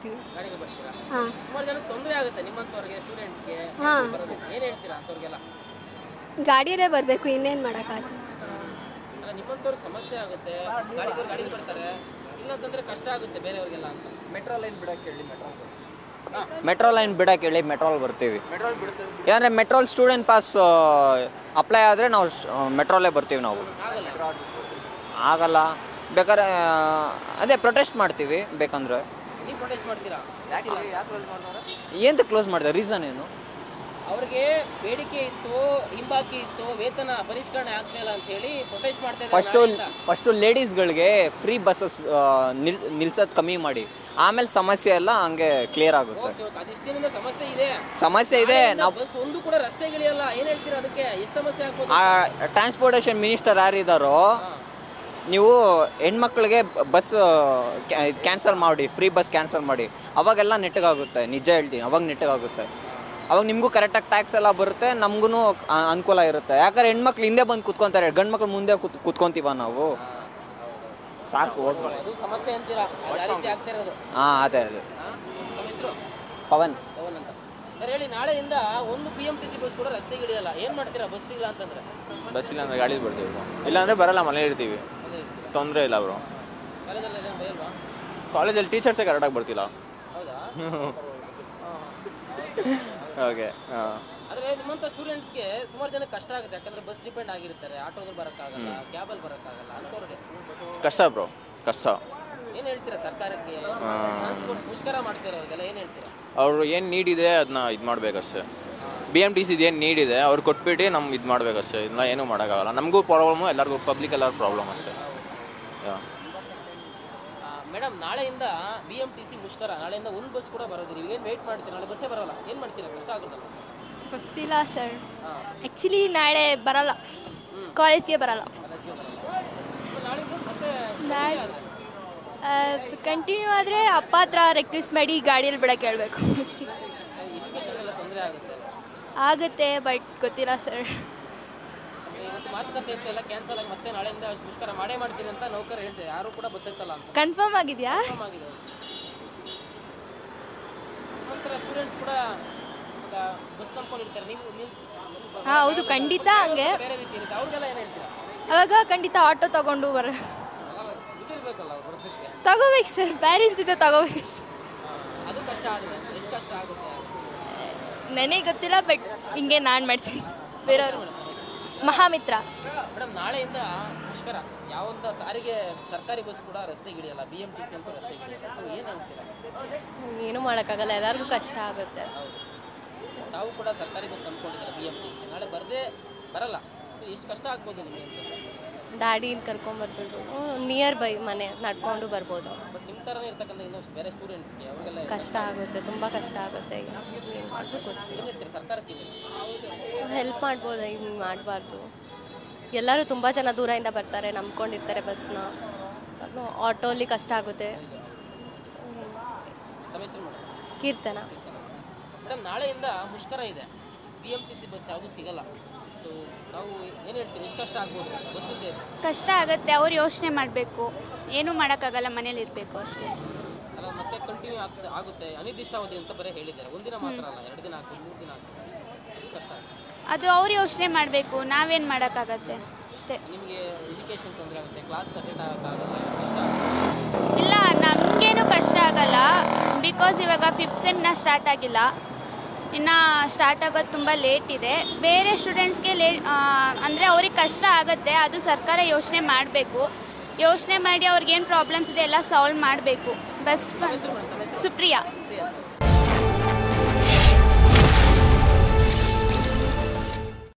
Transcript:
ಬರ್ತೀವಿ. ಗಾಡಿಗೆ ಬರ್ತೀರಾ? ಹಾಂ ಸುಮಾರು ಜನಕ್ಕೆ ತೊಂದರೆ ಆಗುತ್ತೆ ನಿಮ್ಮಂತವ್ರಿಗೆ, ಸ್ಟೂಡೆಂಟ್ಸ್ಗೆ. ಹಾಂ ಏನು ಹೇಳ್ತೀರಾ ಅಂತವ್ರಿಗೆಲ್ಲ? ಗಾಡಿಯಲ್ಲೇ ಬರಬೇಕು, ಇನ್ನೇನು ಮಾಡೋಕ್ಕಾಗುತ್ತೆ. ಅಲ್ಲ, ನಿಮ್ಮಂತವ್ರಿಗೆ ಸಮಸ್ಯೆ ಆಗುತ್ತೆ, ಗಾಡಿಗೆ ಬರ್ತಾರೆ, ಇಲ್ಲಂತಂದ್ರೆ ಕಷ್ಟ ಆಗುತ್ತೆ ಬೇರೆಯವ್ರಿಗೆಲ್ಲ ಅಂತ. ಮೆಟ್ರೋ ಲೈನ್ ಬಿಡಕ್ಕೆ ಹೇಳಿ, ಮೆಟ್ರೋಲ್ ಬರ್ತೀವಿ. ಯಾಕಂದರೆ ಮೆಟ್ರೋಲ್ ಸ್ಟೂಡೆಂಟ್ ಪಾಸ್ ಅಪ್ಲೈ ಆದರೆ ನಾವು ಮೆಟ್ರೋಲೇ ಬರ್ತೀವಿ. ನಾವು ಆಗಲ್ಲ, ಬೇಕಾದ್ರೆ ಅದೇ ಪ್ರೊಟೆಸ್ಟ್ ಮಾಡ್ತೀವಿ. ಬೇಕಂದ್ರೆ ನೀವು ಪ್ರೊಟೆಸ್ಟ್ ಮಾಡ್ತೀರಾ? ಎಂತ ಕ್ಲೋಸ್ ಮಾಡ್ತಾರೆ? ರೀಸನ್ ಏನು? ಅವ್ರಿಗೆ ಬೇಡಿಕೆ ಇತ್ತು, ಹಿಂಬಾಕಿ ಇತ್ತು, ವೇತನ ಪರಿಷ್ಕರಣೆ ಆಗ್ತಾ ಇಲ್ಲ ಅಂತ ಹೇಳಿ ಪ್ರೊಟೆಸ್ಟ್ ಮಾಡ್ತಾ ಇದ್ದಾರೆ. ಫಸ್ಟು ಲೇಡೀಸ್ಗಳಿಗೆ ಫ್ರೀ ಬಸ್ಸಸ್ ನಿಲ್ಸೋದು ಕಮ್ಮಿ ಮಾಡಿ, ಆಮೇಲೆ ಸಮಸ್ಯೆ ಎಲ್ಲ ಹಂಗೆ ಕ್ಲಿಯರ್ ಆಗುತ್ತೆ. ಸಮಸ್ಯೆ ಇದೆ. ನಾವು ಬಸ್ ಒಂದು ಕೂಡ ರಸ್ತೆಗಳಿಲ್ಲ. ಏನ್ ಹೇಳ್ತೀರಾ ಅದಕ್ಕೆ? ಎಷ್ಟು ಸಮಸ್ಯೆ ಆಗ್ಬೋದು? ಟ್ರಾನ್ಸ್ಪೋರ್ಟೇಷನ್ ಮಿನಿಸ್ಟರ್ ಯಾರಿದ್ದಾರೋ, ನೀವು ಹೆಣ್ಮಕ್ಳಿಗೆ ಬಸ್ ಕ್ಯಾನ್ಸಲ್ ಮಾಡಿ, ಫ್ರೀ ಬಸ್ ಕ್ಯಾನ್ಸಲ್ ಮಾಡಿ, ಅವಾಗೆಲ್ಲ ನೆಟ್ಟಗಾಗುತ್ತೆ. ನಿಜ ಹೇಳ್ತೀನಿ, ಅವಾಗ ನೆಟ್ಟಗಾಗುತ್ತೆ. ಅವಾಗ ನಿಮಗೂ ಕರೆಕ್ಟಾಗಿ ಟ್ಯಾಕ್ಸ್ ಎಲ್ಲ ಬರುತ್ತೆ, ನಮಗೂ ಅನುಕೂಲ ಇರುತ್ತೆ. ಯಾಕಂದ್ರೆ ಹೆಣ್ಮಕ್ಳು ಹಿಂದೆ ಬಂದು ಕುತ್ಕೊಂತಾರೆ, ಗಂಡು ಮಕ್ಳು ಮುಂದೆ ಕುತ್ಕೊಂತೀವ ನಾವು. ಸಾಕು, ಅದು ಸಮಸ್ಯೆ ಅಂತೀರಾ? ಹಾಂ, ಅದೇ ಪವನ್ ಅಂತ ಹೇಳಿ. ನಾಳೆಯಿಂದ ಒಂದು BMTC ಬಸ್ ಕೂಡ ರಸ್ತೆಗಳಿಲ್ಲ. ಏನ್ ಮಾಡ್ತೀರಾ ಬಸ್ ಇಲ್ಲ ಅಂತಂದ್ರೆ? ಬಸ್ ಇಲ್ಲ ಅಂದ್ರೆ ಗಾಡಿ ಬರ್ತೀವಿ, ಇಲ್ಲಾಂದ್ರೆ ಬರಲ್ಲ, ಮನೆ ಇರ್ತೀವಿ. ತೊಂದರೆ ಇಲ್ಲ ಬ್ರೋ. ಕಾಲೇಜಲ್ಲಿ ಟೀಚರ್ಸೇ ಕರೆಕ್ಟಾಗಿ ಬರ್ತಿಲ್ಲ. ಹೌದಾ? ಓಕೆ. ಆದ್ರೆ ನಿಮ್ಮಂತ ಸ್ಟೂಡೆಂಟ್ಸ್ಗೆ ಸುಮಾರು ಜನ ಕಷ್ಟ ಆಗುತ್ತೆ. ಯಾಕಂದ್ರೆ ಬಸ್ ಡಿಪೆಂಡ್ ಆಗಿರ್ತಾರೆ, ಆಟೋದಲ್ಲಿ ಬರೋಕ್ಕಾಗಲ್ಲ, ಕ್ಯಾಬಲ್ಲಿ ಬರೋಕ್ಕಾಗಲ್ಲ ಅಂತವ್ರಿಗೆ ಕಷ್ಟ ಬ್ರೋ, ಕಷ್ಟ. ಏನ್ ಹೇಳ್ತೀರಾ ಸರ್ಕಾರಕ್ಕೆ? ಮುಷ್ಕರ ಮಾಡ್ತೀರಾ ಅವ್ರಿಗೆಲ್ಲ ಏನ್ ಹೇಳ್ತೀರಾ? ಅವರು ಏನು ನೀಡ್ ಇದೆ ಅದನ್ನ ಇದು ಮಾಡ್ಬೇಕಷ್ಟೇ. BMTC ಏನು ನೀಡ್ ಇದೆ ಅವ್ರು ಕೊಟ್ಬಿಟ್ಟು ನಮ್ಗೆ ಇದು ಮಾಡ್ಬೇಕಷ್ಟೇ. ಇದನ್ನ ಏನೂ ಮಾಡೋಕ್ಕಾಗಲ್ಲ. ನಮಗೂ ಪ್ರಾಬ್ಲಮ್ಮು, ಎಲ್ಲರಿಗೂ ಪಬ್ಲಿಕ್ ಎಲ್ಲರಿಗೂ ಪ್ರಾಬ್ಲಮ್ ಅಷ್ಟೇ. ಮೇಡಮ್, ನಾಳೆಯಿಂದ BMTC ಮುಷ್ಕರ. ನಾಳೆಯಿಂದ ಒಂದು ಬಸ್ ಕೂಡ ಬರೋದಿಲ್ಲ. ಇವಾಗೇನು ವೇಟ್ ಮಾಡ್ತೀರಾ? ನಾಳೆ ಬಸ್ಸೇ ಬರಲ್ಲ. ಏನು ಮಾಡ್ತೀರಾ? ಕಷ್ಟ ಆಗುತ್ತಲ್ಲ? ಗೊತ್ತಿಲ್ಲ ಸರ್. ಆ್ಯಕ್ಚುಲಿ ನಾಳೆ ಬರಲ್ಲ, ಕಾಲೇಜ್ಗೆ ಬರಲ್ಲ. ಕಂಟಿನ್ಯೂ ಆದರೆ ಅಪ್ಪ ಹತ್ರ ರಿಕ್ವೆಸ್ಟ್ ಮಾಡಿ ಗಾಡಿಯಲ್ಲಿ ಬಿಡಕ್ಕೆ ಹೇಳ್ಬೇಕು ಅಷ್ಟೇ. ಆಗುತ್ತೆ, ಬಟ್ ಗೊತ್ತಿಲ್ಲ ಸರ್. ಮಾತುಕತೆ ಎಲ್ಲ ಕ್ಯಾನ್ಸಲ್ ಆಗಿ ಮತ್ತೆ ನಾಳೆಯಿಂದ ಮುಷ್ಕರ ಮಾಡೇ ಮಾಡ್ತೀನಿ ಅಂತ ನೌಕರ ಹೇಳ್ತಾರೆ. ಯಾರು ಕೂಡ ಬಸ್ ಎತ್ತಲ್ಲ ಅಂತ ಕನ್ಫರ್ಮ್ ಆಗಿದೆಯಾ? ಒಂಥರ ಸ್ಟೂಡೆಂಟ್ಸ್ ಕೂಡ ಬಸ್ ನಂಬ್ಕೊಂಡಿರ್ತಾರೆ. ನೀವು ಹಾಂ, ಹೌದು, ಖಂಡಿತ ಹಂಗೆ. ಬೇರೆ ರೀತಿ ಇರುತ್ತೆ. ಅವ್ರಿಗೆಲ್ಲ ಏನು ಹೇಳ್ತೀರಾ? ಅವಾಗ ಖಂಡಿತ ಆಟೋ ತಗೊಂಡು ಬಿಟ್ಟಿರ್ಬೇಕಲ್ಲ ಅವ್ರು ಬರೋದಕ್ಕೆ. ತಗೋಬೇಕು ಸರ್, ಪ್ಯಾರೆಂಟ್ಸ್ ಇದೆ ತಗೋಬೇಕು ಅಷ್ಟೇ. ಅದು ಕಷ್ಟ ಆಗುತ್ತೆ. ಎಷ್ಟು ಕಷ್ಟ ಆಗುತ್ತೆ ನನಗೆ ಗೊತ್ತಿಲ್ಲ, ಬಟ್ ಹಿಂಗೆ ನಾನು ಮಾಡ್ತೀನಿ. ಬೇರೆಯವರು ಮಹಾಮಿತ್ರ. ಮೇಡಮ್, ನಾಳೆಯಿಂದ ಮುಷ್ಕರ. ಯಾವೊಂದು ಸಾರಿಗೆ ಸರ್ಕಾರಿ ಬಸ್ ಕೂಡ ರಸ್ತೆಗಿಳಿಯಲ್ಲ, BMTC ಅಂತೂ ರಸ್ತೆಗಿಳಿಯಲ್ಲ. ಸೊ ಏನು ಹೇಳ್ತೀರಾ? ಏನು ಮಾಡೋಕ್ಕಾಗಲ್ಲ, ಎಲ್ಲರಿಗೂ ಕಷ್ಟ ಆಗುತ್ತೆ. ತಾವು ಕೂಡ ಸರ್ಕಾರಿ ಬಸ್ ತಂದ್ಕೊಂಡಿದ್ದಾರೆ BMTC. ನಾಳೆ ಬರಲ್ಲ. ಎಷ್ಟು ಕಷ್ಟ ಆಗ್ಬೋದು ನಿಮಗೆ? ಡ್ಯಾಡಿನ ಕರ್ಕೊಂಡ್ಬರ್ಬೋದು, ನಿಯರ್ ಬೈ ಮನೆ ನಡ್ಕೊಂಡು ಬರ್ಬೋದು. ಬಟ್ ನಿಮ್ಮ ಥರನೇ ಇರ್ತಕ್ಕಂಥ ಇನ್ನೂ ಬೇರೆ ಸ್ಟೂಡೆಂಟ್ಸ್ಗೆ ಅವ್ರಿಗೆಲ್ಲ ಕಷ್ಟ ಆಗುತ್ತೆ, ತುಂಬ ಕಷ್ಟ ಆಗುತ್ತೆ. ಈಗ ಏನು ಮಾಡಬೇಕು? ಏನು ಹೇಳ್ತೀರಿ ಸರ್ಕಾರಕ್ಕೆ? ಹೆಲ್ಪ್ ಮಾಡ್ಬೋದು, ಹಿಂಗೆ ಮಾಡಬಾರ್ದು. ಎಲ್ಲರೂ ತುಂಬ ಜನ ದೂರದಿಂದ ಬರ್ತಾರೆ, ನಂಬ್ಕೊಂಡಿರ್ತಾರೆ ಬಸ್ನ. ಆಟೋಲಿ ಕಷ್ಟ ಆಗುತ್ತೆ. ಕೀರ್ತನ. ಮೇಡಮ್, ನಾಳೆಯಿಂದ ಮುಷ್ಕರ ಇದೆ. BMTC ಬಸ್ ಯಾವುದು ಸಿಗಲ್ಲ. ಸೊ ನಾವು ಏನು ಹೇಳ್ತೀವಿ? ಎಷ್ಟು ಕಷ್ಟ ಆಗ್ಬೋದು ಬಸ್ ಇದೆ? ಕಷ್ಟ ಆಗುತ್ತೆ. ಅವ್ರು ಯೋಚನೆ ಮಾಡಬೇಕು. ಏನೂ ಮಾಡೋಕ್ಕಾಗಲ್ಲ, ಮನೇಲಿ ಇರಬೇಕು ಅಷ್ಟೇ. ಅಲ್ಲ, ಮತ್ತೆ ಕಂಟಿನ್ಯೂ ಆಗುತ್ತೆ ಅನಿರ್ದಿಷ್ಟಾವಧಿ ಅಂತ ಬರೀ ಹೇಳಿದ್ದಾರೆ. ಒಂದಿನ ಮಾತ್ರ ಅಲ್ಲ, 2 ದಿನ ಆಗ್ತದೆ, 3 ದಿನ ಆಗ್ತದೆ. ಅದು ಕಷ್ಟ ಆಗುತ್ತೆ. ಅದು ಅವ್ರು ಯೋಚನೆ ಮಾಡಬೇಕು, ನಾವೇನು ಮಾಡೋಕ್ಕಾಗತ್ತೆ ಅಷ್ಟೇ. ನಿಮಗೆ ಎಜುಕೇಷನ್ ತೊಂದರೆ ಆಗುತ್ತೆ, ಕ್ಲಾಸ್ ಅಟೆಂಡ್ ಆಗೋಕ್ಕಾಗಲ್ಲ, ಕಷ್ಟ ಆಗುತ್ತೆ. ಇಲ್ಲ, ನಮಗೇನು ಕಷ್ಟ ಆಗಲ್ಲ. ಬಿಕಾಸ್ ಇವಾಗ 5th ಸೆಮ್ನ ಸ್ಟಾರ್ಟ್ ಆಗಿಲ್ಲ, ಇನ್ನು ಸ್ಟಾರ್ಟ್ ಆಗೋದು ತುಂಬ ಲೇಟ್ ಇದೆ. ಬೇರೆ ಸ್ಟೂಡೆಂಟ್ಸ್ಗೆ ಅಂದರೆ ಅವ್ರಿಗೆ ಕಷ್ಟ ಆಗುತ್ತೆ. ಅದು ಸರ್ಕಾರ ಯೋಚನೆ ಮಾಡಬೇಕು. ಯೋಚನೆ ಮಾಡಿ ಅವ್ರಿಗೇನು ಪ್ರಾಬ್ಲಮ್ಸ್ ಇದೆ ಎಲ್ಲ ಸಾಲ್ವ್ ಮಾಡಬೇಕು. ಬಸ್ ಸುಪ್ರಿಯಾ.